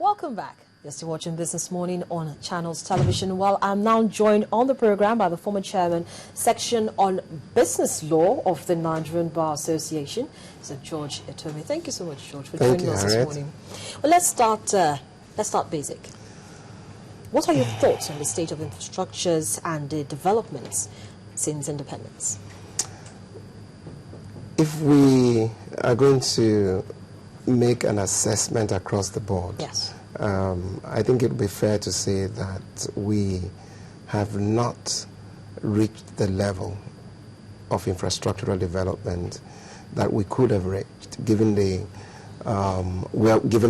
Welcome back. You're still watching Business Morning on Channels Television. Well, I'm now joined on the program by the former chairman, section on business law of the Nigerian Bar Association, Sir George Etomi. Thank you so much, George, for joining us this morning. Well, let's start basic. What are your thoughts on the state of infrastructures and the developments since independence? If we are going to make an assessment across the board, yes, I think it would be fair to say that we have not reached the level of infrastructural development that we could have reached, given given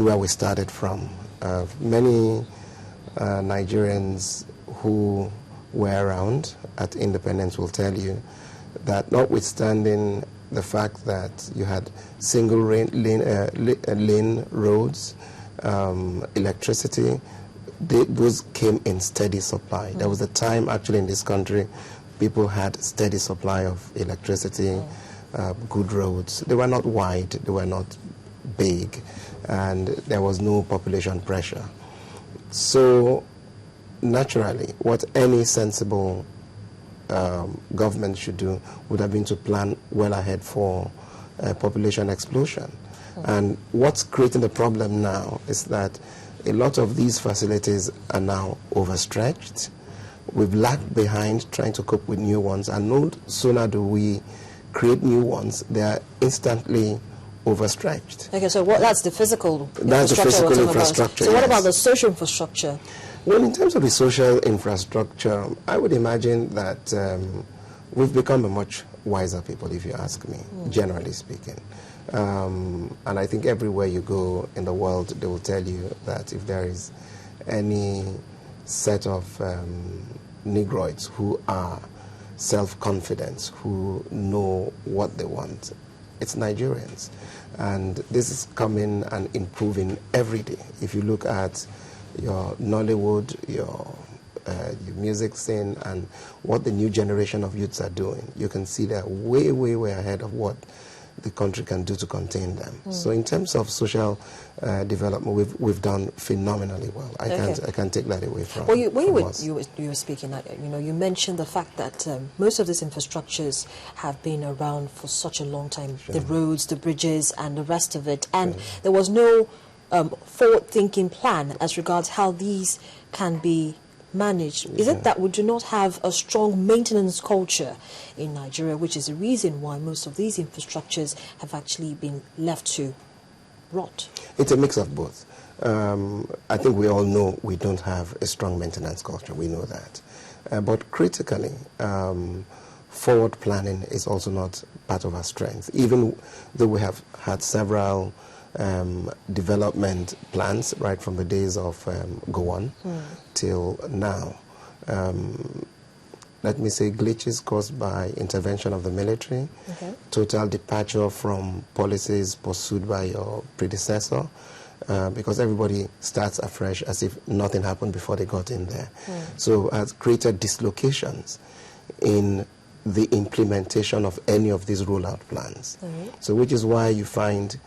where we started from. Many Nigerians who were around at independence will tell you that, notwithstanding the fact that you had single lane roads, electricity, those came in steady supply. There was a time actually in this country people had steady supply of electricity, good roads. They were not wide, they were not big, and there was no population pressure. So naturally, what any sensible government should do would have been to plan well ahead for population explosion. And what's creating the problem now is that a lot of these facilities are now overstretched. We've lagged behind trying to cope with new ones, and no sooner do we create new ones, they are instantly overstretched. Okay, so that's the physical infrastructure. That's the physical infrastructure. So what about the social infrastructure? Well, in terms of the social infrastructure, I would imagine that we've become a much wiser people, if you ask me, generally speaking. And I think everywhere you go in the world, they will tell you that if there is any set of Negroids who are self-confident, who know what they want, it's Nigerians. And this is coming and improving every day. If you look at your Nollywood, your music scene, and what the new generation of youths are doing, you can see they're way, way, way ahead of what the country can do to contain them. So in terms of social development, we've done phenomenally well. I can't take that away from. Well, you were speaking, you mentioned the fact that most of these infrastructures have been around for such a long time. Sure. The roads, the bridges, and the rest of it, and there was no forward-thinking plan as regards how these can be managed. Is it that we do not have a strong maintenance culture in Nigeria, which is the reason why most of these infrastructures have actually been left to rot? It's a mix of both. I think we all know we don't have a strong maintenance culture. We know that. But critically, forward planning is also not part of our strength. Even though we have had several development plans right from the days of Go-On till now. Let me say glitches caused by intervention of the military, total departure from policies pursued by your predecessor, because everybody starts afresh as if nothing happened before they got in there. So it has created dislocations in the implementation of any of these rollout plans. So which is why you find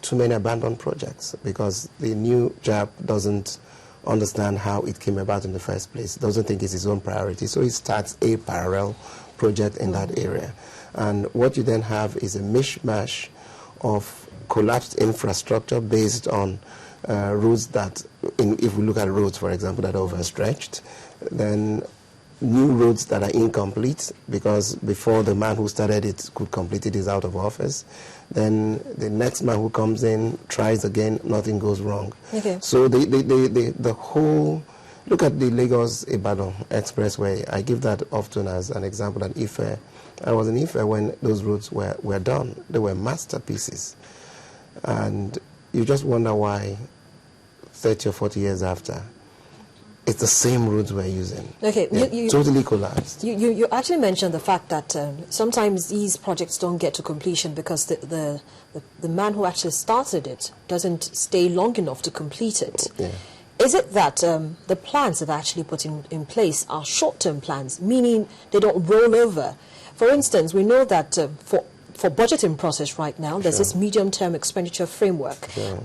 too many abandoned projects, because the new JAP doesn't understand how it came about in the first place, doesn't think it's his own priority, so he starts a parallel project in that area. And what you then have is a mishmash of collapsed infrastructure based on roads that, if we look at roads, for example, that are overstretched, then new roads that are incomplete, because before the man who started it could complete it is out of office. Then the next man who comes in tries again, nothing goes wrong. So the whole, look at the Lagos-Ibadan Expressway. I give that often as an example at Ife. I was in Ife when those roads were done. They were masterpieces. And you just wonder why 30 or 40 years after, it's the same roads we're using. You totally collapsed. You actually mentioned the fact that sometimes these projects don't get to completion because the man who actually started it doesn't stay long enough to complete it. Is it that the plans that are actually put in place are short-term plans, meaning they don't roll over? For instance, we know that for for budgeting process right now. There's this medium-term expenditure framework,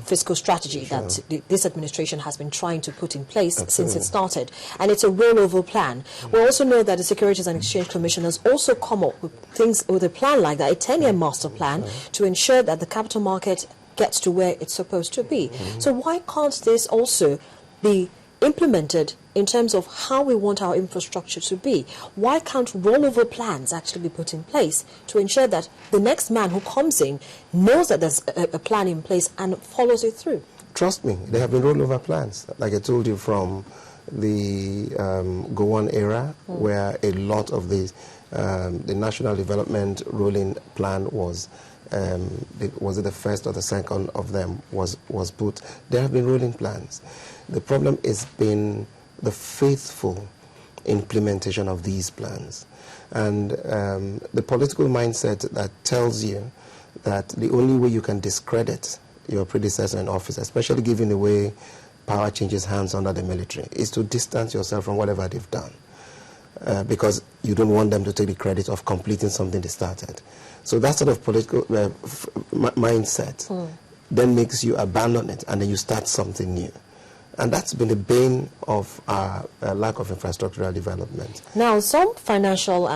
fiscal strategy that this administration has been trying to put in place since it started, and it's a rollover plan. We also know that the Securities and Exchange Commission has also come up with a plan like that, a 10-year master plan to ensure that the capital market gets to where it's supposed to be. So why can't this also be implemented in terms of how we want our infrastructure to be? Why can't rollover plans actually be put in place to ensure that the next man who comes in knows that there's a plan in place and follows it through? Trust me, there have been rollover plans, like I told you, from the Gowon era, where a lot of the National Development Rolling Plan was it the first or the second of them was put. There have been rolling plans. The problem has been the faithful implementation of these plans, and the political mindset that tells you that the only way you can discredit your predecessor in office, especially given the way power changes hands under the military, is to distance yourself from whatever they've done, because you don't want them to take the credit of completing something they started. So that sort of political mindset then makes you abandon it, and then you start something new. And that's been the bane of our lack of infrastructural development. Now, some financial and